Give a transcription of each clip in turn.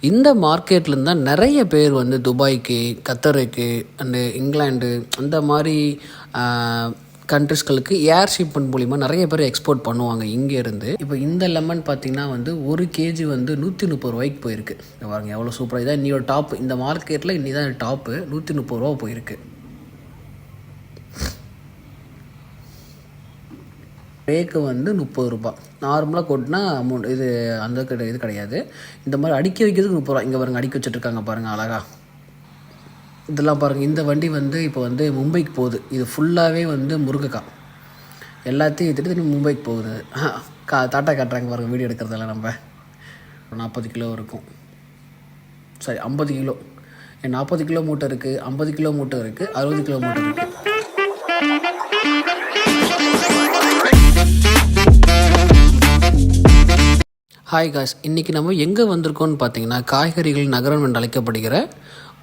இந்த மார்க்கெட்லேருந்து தான் நிறைய பேர் வந்து துபாய்க்கு, கத்தருக்கு அண்டு இங்கிலாந்து அந்த மாதிரி கண்ட்ரிஸ்களுக்கு ஏர் ஷிப்மெண்ட் மூலிமா நிறைய பேர் எக்ஸ்போர்ட் பண்ணுவாங்க இங்கேருந்து. இப்போ இந்த லெமன் பார்த்திங்கன்னா வந்து 1 கேஜி வந்து 130 ரூபாய்க்கு போயிருக்கு. பாருங்க எவ்வளோ சூப்பராக. இதான் இன்னியோட டாப். இந்த மார்க்கெட்டில் இன்னி தான் டாப்பு 130 ரூபா போயிருக்கு. ரேக்கு வந்து 30 ரூபா. நார்மலாக கொட்டினா அமௌண்ட் இது அந்த இது கிடையாது. இந்த மாதிரி அடுக்கி வைக்கிறதுக்கு 30 ரூபா. இங்கே பாருங்கள் அடுக்கி வச்சுட்ருக்காங்க பாருங்கள் அழகா. இதெல்லாம் பாருங்கள். இந்த வண்டி வந்து இப்போ வந்து மும்பைக்கு போகுது. இது ஃபுல்லாகவே வந்து முருங்கைக்காய். எல்லாத்தையும் எடுத்துகிட்டு மும்பைக்கு போகுது. டாட்டா காட்டுறாங்க பாருங்கள் வீடியோ எடுக்கிறதெல்லாம். நம்ம 40 கிலோ இருக்கும். சரி 50 கிலோ. 40 கிலோ மூட்டை இருக்குது, 50 கிலோ மூட்டை இருக்குது, 60 கிலோ மூட்டை இருக்குது. ஹாய் காய்ஸ், இன்றைக்கி நம்ம எங்கே வந்திருக்கோம்னு பார்த்தீங்கன்னா காய்கறிகள் நகரம் என்று அழைக்கப்படுகிற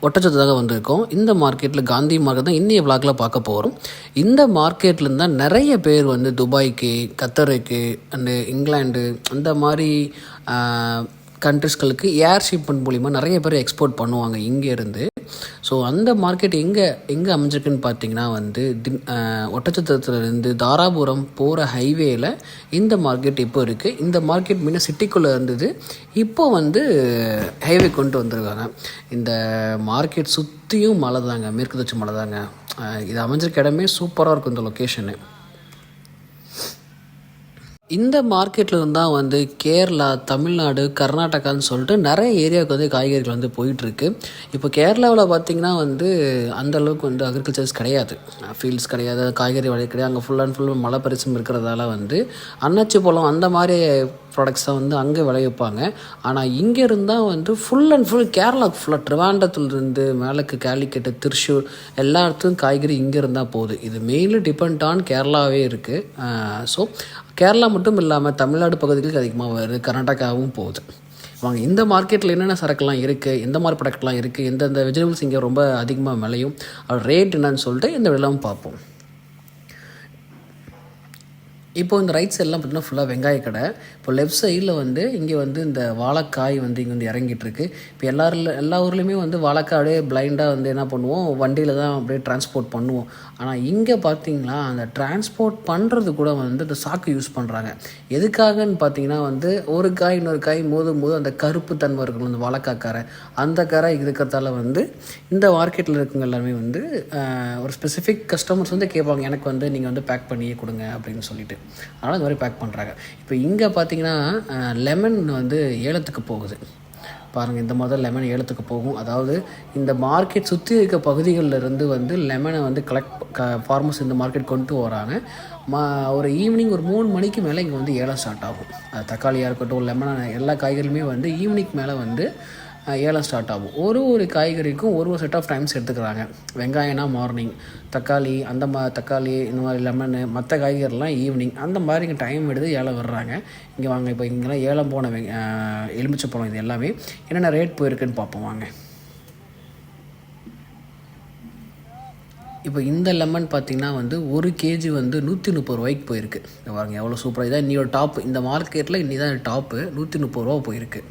ஒட்டச்சத்தாக வந்திருக்கோம். இந்த மார்க்கெட்டில் காந்தி மார்க்கெட் தான் இன்றைய விளாகில் பார்க்க போகிறோம். இந்த மார்க்கெட்லேருந்து தான் நிறைய பேர் வந்து துபாய்க்கு, கத்தருக்கு அண்டு இங்கிலாந்து அந்த மாதிரி கண்ட்ரிஸ்களுக்கு ஏர் ஷிப்மெண்ட் மூலிமா நிறைய பேர் எக்ஸ்போர்ட் பண்ணுவாங்க இங்கேருந்து. ஸோ அந்த மார்க்கெட் எங்கே அமைஞ்சிருக்குன்னு பார்த்தீங்கன்னா வந்து ஒட்டச்சத்திரத்துலேருந்து தாராபுரம் போகிற ஹைவேயில் இந்த மார்க்கெட் இப்போ இருக்குது. இந்த மார்க்கெட் முன்ன சிட்டிக்குள்ளே இருந்தது, இப்போ வந்து ஹைவே கொண்டு வந்திருக்காங்க. இந்த மார்க்கெட் சுற்றியும் மலை தாங்க, மேற்கு தொடர்ச்சி மலை தாங்க. இது அமைஞ்சிருக்க இடமே சூப்பராக இருக்கும் இந்த லொக்கேஷனு. இந்த மார்க்கெட்டில் இருந்தால் வந்து கேரளா, தமிழ்நாடு, கர்நாடகான்னு சொல்லிட்டு நிறைய ஏரியாவுக்கு வந்து காய்கறிகள் வந்து போயிட்டுருக்கு. இப்போ கேரளாவில் பார்த்திங்கன்னா வந்து அந்தளவுக்கு வந்து அக்ரிகல்ச்சர்ஸ் கிடையாது, ஃபீல்ட்ஸ் கிடையாது, காய்கறி வழி கிடையாது. அங்கே ஃபுல் அண்ட் ஃபுல் மழை பரிசும் இருக்கிறதால வந்து அன்னாச்சி பழம் அந்த மாதிரி ப்ராடக்ட்ஸ் தான் வந்து அங்கே விளைவிப்பாங்க. ஆனால் இங்கே இருந்தால் வந்து ஃபுல் அண்ட் ஃபுல் கேரளாவுக்கு ஃபுல்லாக ட்ரிவாண்டத்துலேருந்து மேலக்கு கேலிக்கட்டு, திருச்சூர் எல்லா இடத்துக்கும் காய்கறி இங்கே இருந்தால் போகுது. இது மெயின்லி டிபெண்ட் ஆன் கேரளாவே இருக்குது. ஸோ கேரளா மட்டும் இல்லாமல் தமிழ்நாடு பகுதிகளுக்கு அதிகமாக வருது, கர்நாடகாவும் போகுது. வாங்க இந்த மார்க்கெட்டில் என்னென்ன சரக்குலாம் இருக்குது, எந்த மாதிரி ப்ராடக்ட்லாம் இருக்குது, எந்தெந்த வெஜிடபிள்ஸ் இங்கே ரொம்ப அதிகமாக விளையும், அதோட ரேட் என்னன்னு சொல்லிட்டு இந்த விலையும் பார்ப்போம். இப்போ இந்த ரைட் சைட்லாம் பார்த்திங்கன்னா ஃபுல்லாக வெங்காய கடை. இப்போ லெஃப்ட் சைடில் வந்து இங்கே வந்து இந்த வாழைக்காய் வந்து இங்கே வந்து இறங்கிட்டுருக்கு. இப்போ எல்லா ஊர்லேயுமே வந்து வாழைக்காய் அப்படியே பிளைண்டாக வந்து என்ன பண்ணுவோம், வண்டியில் தான் அப்படியே டிரான்ஸ்போர்ட் பண்ணுவோம். ஆனால் இங்கே பார்த்திங்கன்னா அந்த டிரான்ஸ்போர்ட் பண்ணுறது கூட வந்து இந்த சாக்கு யூஸ் பண்ணுறாங்க. எதுக்காகன்னு பார்த்தீங்கன்னா வந்து ஒரு காய் இன்னொரு காய் மோதும் போது அந்த கருப்பு தன்மை இருக்கணும், அந்த வாழைக்காய் கரை, அந்த கரை இருக்கிறதால வந்து இந்த மார்க்கெட்டில் இருக்கவங்க எல்லாருமே வந்து ஒரு ஸ்பெசிஃபிக் கஸ்டமர்ஸ் வந்து கேட்பாங்க, எனக்கு வந்து நீங்கள் வந்து பேக் பண்ணியே கொடுங்க அப்படின்னு சொல்லிட்டு. அதனால் இந்த மாதிரி பேக் பண்ணுறாங்க. இப்போ இங்கே பார்த்தீங்கன்னா லெமன் வந்து ஏலத்துக்கு போகுது பாருங்கள். இந்த மாதிரி லெமன் ஏலத்துக்கு போகும். அதாவது இந்த மார்க்கெட் சுற்றி இருக்க பகுதிகளில் இருந்து வந்து லெமனை வந்து ஃபார்மர்ஸ் இந்த மார்க்கெட் கொண்டு வராங்க. ஒரு ஈவினிங் ஒரு 3 மணிக்கு மேலே இங்கே வந்து ஏலம் ஸ்டார்ட் ஆகும். தக்காளியாக இருக்கட்டும், லெமனாக எல்லா காய்கறியுமே வந்து ஈவினிங் மேலே வந்து ஏலம் ஸ்டார்ட் ஆகும். ஒரு காய்கறிக்கும் ஒரு செட் ஆஃப் டைம்ஸ் எடுத்துக்கிறாங்க. வெங்காயம்னா மார்னிங், தக்காளி தக்காளி இந்த மாதிரி லெமனு, மற்ற காய்கறிலாம் ஈவினிங், அந்த மாதிரி இங்கே டைம் எடுத்து ஏலம் வர்றாங்க. இங்கே வாங்க, இப்போ இங்கெல்லாம் ஏலம் போன எலுமிச்சை பழம் இது எல்லாமே என்னென்ன ரேட் போயிருக்குன்னு பார்ப்போம் வாங்க. இப்போ இந்த லெமன் பார்த்திங்கன்னா வந்து 1 கேஜி வந்து 130 ரூபாய்க்கு போயிருக்கு. பாருங்க எவ்வளோ சூப்பராக. இதான் இன்னியோட டாப். இந்த மார்க்கெட்டில் இன்னி தான் டாப்பு 130 ரூபா போயிருக்கு.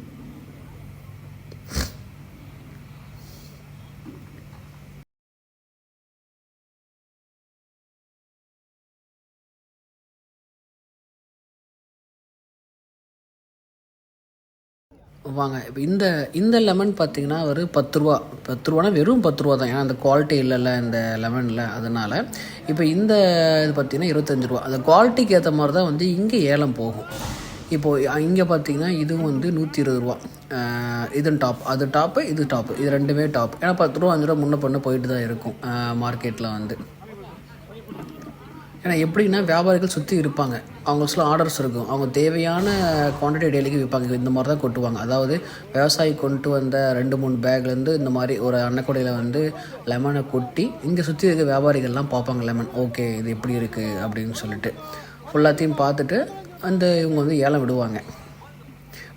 வாங்க இப்போ இந்த லெமன் பார்த்திங்கன்னா ஒரு 10 ரூபானா வெறும் 10 ரூபா தான். ஏன்னா அந்த குவாலிட்டி இல்லைல்ல இந்த லெமனில், அதனால் இப்போ இந்த இது பார்த்திங்கன்னா 25 ரூபா. அந்த குவாலிட்டிக்கு ஏற்ற மாதிரி தான் வந்து இங்கே ஏலம் போகும். இப்போது இங்கே பார்த்திங்கன்னா இதுவும் வந்து 120 ரூபா. இது டாப், அது டாப்பு, இது டாப்பு, இது ரெண்டுமே டாப். ஏன்னா 10 ரூபா 5 ரூபா முன்ன பண்ண போயிட்டு தான் இருக்கும் மார்க்கெட்டில் வந்து. ஏன்னா எப்படின்னா வியாபாரிகள் சுற்றி இருப்பாங்க, அவங்களுக்கு ஆர்டர்ஸ் இருக்கும், அவங்க தேவையான குவான்டிட்டி டெய்லிக்கு விற்பாங்க. இந்த மாதிரி தான் கொட்டுவாங்க. அதாவது விவசாயி கொண்டு வந்த 2-3 பேக்லேருந்து இந்த மாதிரி ஒரு அன்னக்கூடையில் வந்து லெமனை கொட்டி இங்கே சுற்றி இருக்க வியாபாரிகள்லாம் பார்ப்பாங்க லெமன், ஓகே இது எப்படி இருக்குது அப்படின்னு சொல்லிட்டு ஃபுல்லாத்தையும் பார்த்துட்டு இவங்க வந்து ஏலம் விடுவாங்க.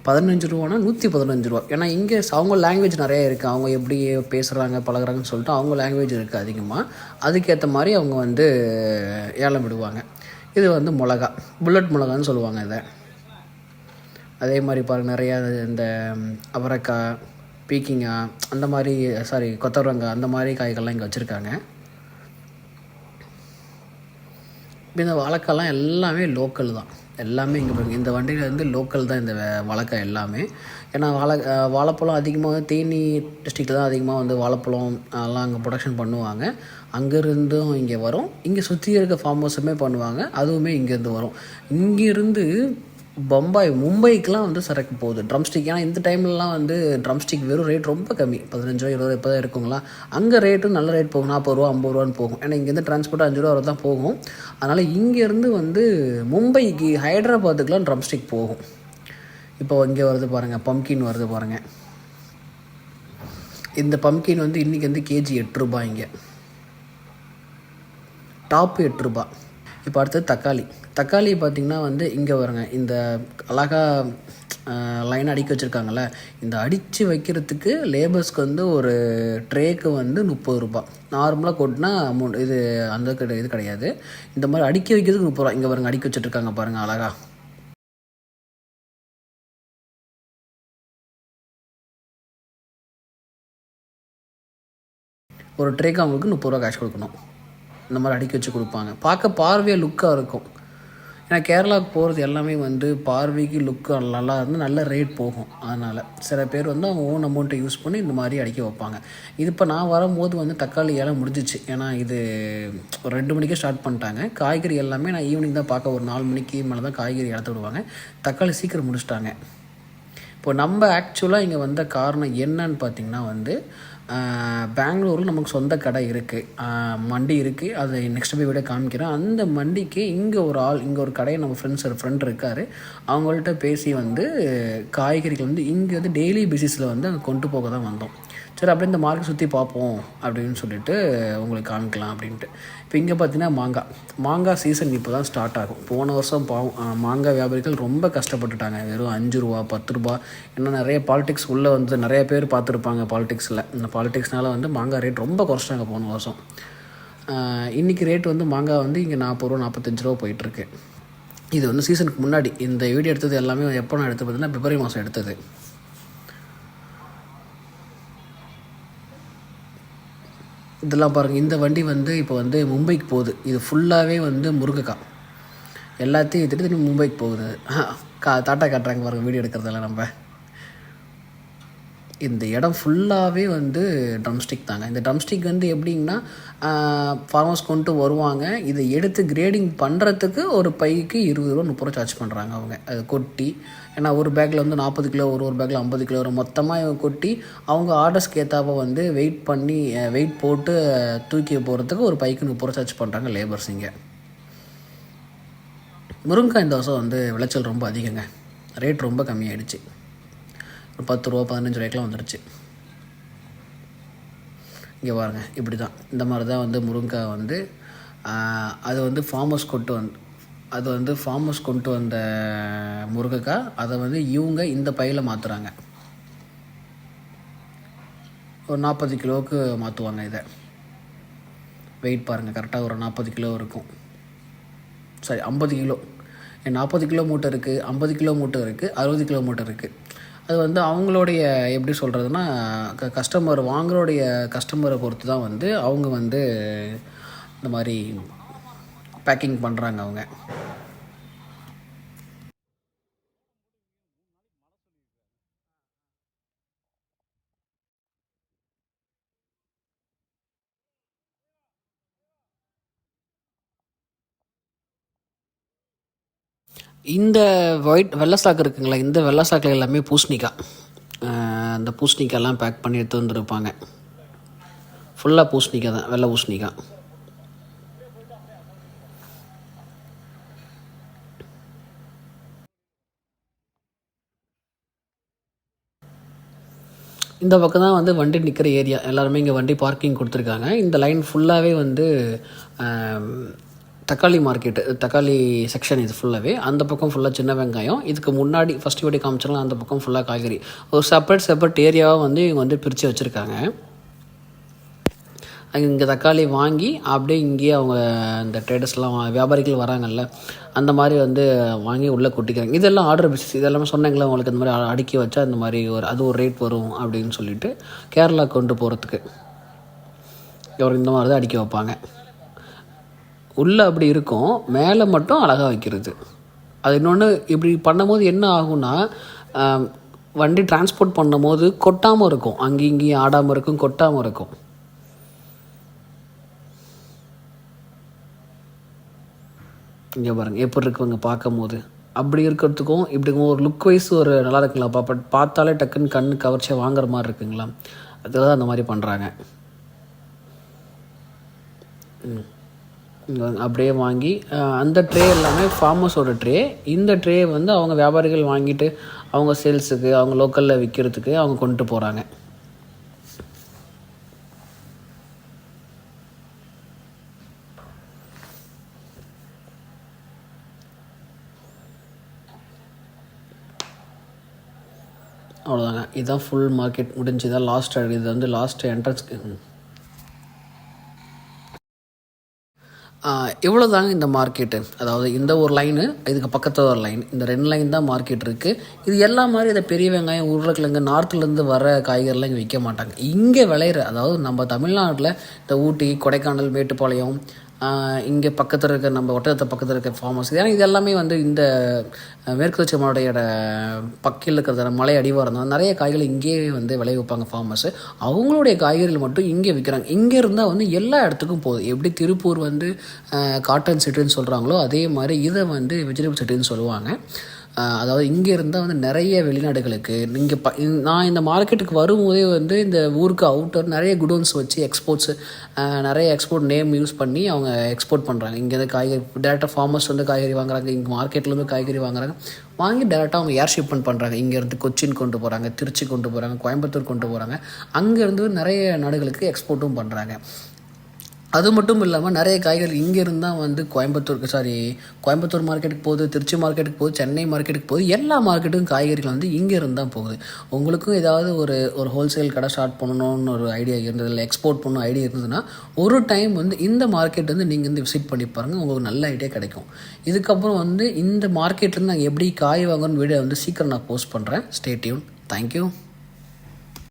15 ரூபானா 115 ரூபா. ஏன்னா இங்கே அவங்க லாங்குவேஜ் நிறையா இருக்குது, அவங்க எப்படி பேசுகிறாங்க பழகுறாங்கன்னு சொல்லிட்டு அவங்க லாங்குவேஜ் இருக்குது அதிகமாக. அதுக்கேற்ற மாதிரி அவங்க வந்து ஏலம் விடுவாங்க. இது வந்து மிளகா, புல்லட் மிளகான்னு சொல்லுவாங்க இதை. அதே மாதிரி பாருங்கள் நிறையா இந்த அவரைக்காய், பீக்கிங்காய், அந்த மாதிரி கொத்தவரங்காய், அந்த மாதிரி காய்கள்லாம் இங்கே வச்சுருக்காங்க. இப்போ இந்த வாழைக்காய்லாம் எல்லாமே லோக்கல் தான். எல்லாமே இங்கே பாருங்கள், இந்த வண்டியில் வந்து லோக்கல் தான் இந்த வாழைக்காய் எல்லாமே. ஏன்னா வாழைப்பழம் அதிகமாக தேனி டிஸ்ட்ரிக்டில் தான் அதிகமாக வந்து வாழைப்பழம் எல்லாம் அங்கே ப்ரொடக்ஷன் பண்ணுவாங்க. அங்கேருந்தும் இங்கே வரும். இங்கே சுற்றி இருக்க ஃபார்மர்ஸுமே பண்ணுவாங்க, அதுவுமே இங்கேருந்து வரும். இங்கேருந்து பம்பாய், மும்பைக்கெலாம் வந்து சரக்கு போகுது ட்ரம்ஸ்டிக். ஏன்னா இந்த டைம்லலாம் வந்து ட்ரம்ஸ்டிக் வெறும் ரேட் ரொம்ப கம்மி, 15 ரூபா 20 ரூபா இப்போ தான் இருக்குங்களா. அங்கே ரேட்டும் நல்ல ரேட் போகும், 40 ரூபா 50 ரூபான்னு போகும். ஏன்னா இங்கேருந்து டிரான்ஸ்போர்ட் 5 ரூபா தான் போகும். அதனால் இங்கேருந்து வந்து மும்பைக்கு, ஹைதராபாத்துக்குலாம் ட்ரம்ஸ்டிக் போகும். இப்போ இங்கே வருது பாருங்கள், பம்கின் வருது பாருங்கள். இந்த பம்கின் வந்து இன்றைக்கி வந்து கேஜி 8 ரூபா, இங்கே டாப்பு 8 ரூபா. இப்போ அடுத்தது தக்காளி பார்த்திங்கன்னா வந்து இங்கே வருங்க, இந்த அழகாக லைன் அடிக்க வச்சுருக்காங்கள்ல, இந்த அடித்து வைக்கிறதுக்கு லேபர்ஸ்க்கு வந்து ஒரு ட்ரேக்கு வந்து 30 ரூபா. நார்மலாக கொட்டினா அமௌண்ட் இது அந்த இது கிடையாது. இந்த மாதிரி அடிக்க வைக்கிறதுக்கு 30 ரூபா. இங்கே பாருங்க, அடிக்க வச்சுட்ருக்காங்க பாருங்கள் அழகாக. ஒரு ட்ரேக்கு அவங்களுக்கு 30 ரூபா கேஷ் கொடுக்கணும். இந்த மாதிரி அடிக்க வச்சு கொடுப்பாங்க. பார்க்க பார்வையாக லுக்காக இருக்கும். ஏன்னா கேரளாவுக்கு போகிறது எல்லாமே வந்து பார்வைக்கு லுக்கு நல்லா இருந்து நல்ல ரேட் போகும். அதனால் சில பேர் வந்து அவங்க ஓன் அமௌண்ட்டை யூஸ் பண்ணி இந்த மாதிரி அடிக்க வைப்பாங்க. இது இப்போ நான் வரும்போது வந்து தக்காளி எல்லாம் முடிஞ்சிச்சு. ஏன்னா இது ஒரு 2 மணிக்கே ஸ்டார்ட் பண்ணிட்டாங்க. காய்கறி எல்லாமே நான் ஈவினிங் தான் பார்க்க, ஒரு 4 மணிக்கு மேலே தான் காய்கறி இழத்து விடுவாங்க. தக்காளி சீக்கிரம் முடிச்சிட்டாங்க. இப்போ நம்ம ஆக்சுவலாக இங்கே வந்த காரணம் என்னன்னு பார்த்திங்கன்னா வந்து, பெங்களூரில் நமக்கு சொந்த கடை இருக்குது, மண்டி இருக்குது. அதை நெக்ஸ்ட் போய் விட காமிக்கிறேன். அந்த மண்டிக்கு இங்கே ஒரு கடையை நம்ம ஃப்ரெண்ட் இருக்கார், அவங்கள்ட்ட பேசி வந்து காய்கறிகள் வந்து இங்கே வந்து டெய்லி பேசிஸில் வந்து அங்கே கொண்டு போக தான் வந்தோம். சரி, அப்படியே இந்த மார்க்கெட் சுற்றி பார்ப்போம் அப்படின்னு சொல்லிட்டு உங்களுக்கு காமிக்கலாம் அப்படின்ட்டு. இப்போ இங்கே பார்த்தீங்கன்னா மாங்காய் சீசன் இப்போ தான் ஸ்டார்ட் ஆகும். போன வருஷம் மாங்காய் வியாபாரிகள் ரொம்ப கஷ்டப்பட்டுட்டாங்க. வெறும் 5 ரூபா 10 ரூபா. இன்னும் நிறைய பாலிடிக்ஸ் உள்ளே வந்து நிறைய பேர் பார்த்துருப்பாங்க பாலிடிக்ஸில். இந்த பாலிடிக்ஸ்னால வந்து மாங்காய் ரேட் ரொம்ப குறைச்சிட்டாங்க போன வருஷம். இன்றைக்கி ரேட் வந்து மாங்காய் வந்து இங்கே 40 ரூபா 45 ரூபா போயிட்டுருக்கு. இது வந்து சீசனுக்கு முன்னாடி. இந்த வீடியோ எடுத்தது எல்லாமே எப்போ நான் எடுத்து பார்த்தீங்கன்னா பிப்ரவரி மாதம் எடுத்தது. இதெல்லாம் பாருங்கள், இந்த வண்டி வந்து இப்போ வந்து மும்பைக்கு போகுது. இது ஃபுல்லாகவே வந்து முருங்கைக்காய். எல்லாத்தையும் திருப்பி மும்பைக்கு போகுது. தாட்டா காட்டுறாங்க பாருங்கள் வீடியோ எடுக்கிறதெல்லாம். நம்ம இந்த இடம் ஃபுல்லாகவே வந்து ட்ரம்ஸ்டிக் தாங்க. இந்த ட்ரம்ஸ்டிக் வந்து எப்படின்னா ஃபார்மர்ஸ் கொண்டு வருவாங்க. இதை எடுத்து கிரேடிங் பண்ணுறதுக்கு ஒரு பைக்கு 20 ரூபா 30 ரூபா சார்ஜ் பண்ணுறாங்க அவங்க. அதை கொட்டி, ஏன்னா ஒரு பேக்கில் வந்து 40 கிலோ ஒரு பேக்கில் 50 கிலோ வரும். மொத்தமாக இவங்க கொட்டி அவங்க ஆர்டர்ஸ்க்கு ஏற்றாப்ப வந்து வெயிட் போட்டு தூக்கி போகிறதுக்கு ஒரு பைக்கு 30 ரூபா சார்ஜ் பண்ணுறாங்க லேபர்ஸ் இங்கே. முருங்கைக்காய் இந்த வருஷம் வந்து விளைச்சல் ரொம்ப அதிகங்க. ரேட் ரொம்ப கம்மியாயிடுச்சு. ஒரு 10 ரூபா 15 ரூபாய்க்கெலாம் வந்துடுச்சு. இங்கே பாருங்கள், இப்படி தான் இந்த மாதிரி தான் வந்து முருங்கைக்காய் வந்து அது வந்து ஃபார்மர்ஸ் கொண்டு வந்த முருங்கைக்காய். அதை வந்து இவங்க இந்த பையில் மாற்றுறாங்க. ஒரு 40 கிலோவுக்கு மாற்றுவாங்க இதை. வெயிட் பாருங்கள், கரெக்டாக ஒரு 40 கிலோ இருக்கும். சரி, 50 கிலோ. 40 கிலோ மூட்டை இருக்குது, 50 கிலோ மூட்டை இருக்குது, 60 கிலோ மூட்டை இருக்குது. அது வந்து அவங்களுடைய எப்படி சொல்கிறதுனா கஸ்டமரை பொறுத்து தான் வந்து அவங்க வந்து இந்த மாதிரி பேக்கிங் பண்ணுறாங்க அவங்க. இந்த வெள்ளை சாக்கு இருக்குங்களா, இந்த வெள்ளை சாக்கில் எல்லாமே பூசணிக்காய். அந்த பூசணிக்காயெல்லாம் பேக் பண்ணி எடுத்து வந்துருப்பாங்க. ஃபுல்லாக பூசணிக்காய் தான், வெள்ளை பூசணிக்காய். இந்த பக்கம் தான் வந்து வண்டி நிற்கிற ஏரியா. எல்லாருமே இங்கே வண்டி பார்க்கிங் கொடுத்துருக்காங்க. இந்த லைன் ஃபுல்லாகவே வந்து தக்காளி மார்க்கெட்டு, தக்காளி செக்ஷன் இது ஃபுல்லாகவே. அந்த பக்கம் ஃபுல்லாக சின்ன வெங்காயம். இதுக்கு முன்னாடி ஃபஸ்ட்டு வீடியோ காமிச்சாலும் அந்த பக்கம் ஃபுல்லாக காய்கறி. ஒரு செப்பரேட் ஏரியாவாக வந்து இவங்க வந்து பிரித்து வச்சுருக்காங்க. இங்கே தக்காளி வாங்கி அப்படியே இங்கேயே அவங்க இந்த ட்ரேடர்ஸ்லாம் வியாபாரிகள் வராங்கல்ல, அந்த மாதிரி வந்து வாங்கி உள்ளே கொட்டிக்கிறாங்க. இதெல்லாம் ஆர்டர் பிஸ்னஸ். இதெல்லாமே சொன்னாங்களே உங்களுக்கு, இந்த மாதிரி அடுக்கி வச்சா இந்த மாதிரி அது ஒரு ரேட் வரும் அப்படின்னு சொல்லிட்டு கேரளா கொண்டு போகிறதுக்கு ஒரு இந்த மாதிரி தான் அடுக்கி வைப்பாங்க. உள்ளே அப்படி இருக்கும், மேலே மட்டும் அழகாக வைக்கிறது. அது இன்னொன்று இப்படி பண்ணும்போது என்ன ஆகும்னா, வண்டி டிரான்ஸ்போர்ட் பண்ணும்போது கொட்டாமல் இருக்கும், அங்கேயும் இங்கேயும் ஆடாமல் இருக்கும், கொட்டாமல் இருக்கும். இங்கே பாருங்கள் எப்படி இருக்குங்க பார்க்கும் போது. அப்படி இருக்கிறதுக்கும் இப்படி ஒரு லுக் வைஸ் ஒரு நல்லா இருக்குங்களா, பார்த்தாலே டக்குன்னு கண்ணு கவர்ச்சியாக வாங்குற மாதிரி இருக்குங்களா, அதுதான் அந்த மாதிரி பண்ணுறாங்க. அப்படியே வாங்கி அந்த ட்ரே எல்லாமே ஃபார்மர்ஸோட ட்ரே. இந்த ட்ரே வந்து அவங்க வியாபாரிகள் வாங்கிட்டு அவங்க சேல்ஸுக்கு, அவங்க லோக்கலில் விற்கிறதுக்கு அவங்க கொண்டு போகிறாங்க. அவ்வளோதாங்க, இதுதான் ஃபுல் மார்க்கெட் முடிஞ்சுதான். லாஸ்ட் இது வந்து லாஸ்ட் என்ட்ரன்ஸ்க்கு. இவ்வளோ தாங்க இந்த மார்க்கெட்டு. அதாவது இந்த ஒரு லைனு, இதுக்கு பக்கத்தில் ஒரு லைன், இந்த 2 லைன் தான் மார்க்கெட் இருக்குது. இது எல்லாம் மாதிரி இந்த பெரிய வெங்காயம், உருளைக்கிழங்கு, நார்த்துலேருந்து வர காய்கறிலாம் இங்கே விற்க மாட்டாங்க. இங்கே விளையிற, அதாவது நம்ம தமிழ்நாட்டில் இந்த ஊட்டி, கொடைக்கானல், மேட்டுப்பாளையம், இங்கே பக்கத்தில் இருக்க நம்ம ஒட்டகத்தை பக்கத்தில் இருக்க ஃபார்மர்ஸ், ஏன்னா இது எல்லாமே வந்து இந்த மேற்கு தொடர்ச்சி மலையோட பக்கில் இருக்கிற மலை அடிவாரம் தான் நிறைய காய்கள் இங்கேயே வந்து விளைவிப்பாங்க ஃபார்மர்ஸு. அவங்களுடைய காய்கறிகள் மட்டும் இங்கே விற்கிறாங்க. இங்கே இருந்தால் வந்து எல்லா இடத்துக்கும் போகுது. எப்படி திருப்பூர் வந்து காட்டன் சிட்டின்னு சொல்கிறாங்களோ, அதே மாதிரி இதை வந்து வெஜிடபிள் சிட்டின்னு சொல்லுவாங்க. அதாவது இங்கே இருந்தால் வந்து நிறைய வெளிநாடுகளுக்கு இங்கே நான் இந்த மார்க்கெட்டுக்கு வரும்போதே வந்து இந்த ஊருக்கு அவுட்டர் நிறைய குடோன்ஸ் வச்சு எக்ஸ்போர்ட்ஸு, நிறைய எக்ஸ்போர்ட் நேம் யூஸ் பண்ணி அவங்க எக்ஸ்போர்ட் பண்ணுறாங்க. இங்கேருந்து காய்கறி டேரெக்டாக ஃபார்மர்ஸ் வந்து காய்கறி வாங்குறாங்க, இங்கே மார்க்கெட்லேருந்து காய்கறி வாங்குறாங்க, வாங்கி டேரெக்டாக அவங்க ஏர் ஷிப்மெண்ட் பண்ணுறாங்க. இங்கேருந்து கொச்சின் கொண்டு போகிறாங்க, திருச்சி கொண்டு போகிறாங்க, கோயம்புத்தூர் கொண்டு போகிறாங்க. அங்கேருந்து நிறைய நாடுகளுக்கு எக்ஸ்போர்ட்டும் பண்ணுறாங்க. அது மட்டும் இல்லாமல் நிறைய காய்கறி இங்கேருந்து தான் வந்து கோயம்புத்தூர் மார்க்கெட்டுக்கு போகுது, திருச்சி மார்க்கெட்டுக்கு போகுது, சென்னை மார்க்கெட்டுக்கு போகுது. எல்லா மார்க்கெட்டுக்கும் காய்கறிகள் வந்து இங்கேருந்து தான் போகுது. உங்களுக்கும் ஏதாவது ஒரு ஹோல்சேல் கடை ஸ்டார்ட் பண்ணணும்னு ஒரு ஐடியா இருந்தது, இல்லை எக்ஸ்போர்ட் பண்ணணும் ஐடியா இருந்ததுன்னா ஒரு டைம் வந்து இந்த மார்க்கெட் வந்து நீங்கள் வந்து விசிட் பண்ணி பாருங்கள், உங்களுக்கு நல்ல ஐடியா கிடைக்கும். இதுக்கப்புறம் வந்து இந்த மார்க்கெட்லேருந்து நாங்கள் எப்படி காய் வாங்கணும்னு வீடியோ வந்து சீக்கிரம் நான் போஸ்ட் பண்ணுறேன். Stay tune. தேங்க்யூ.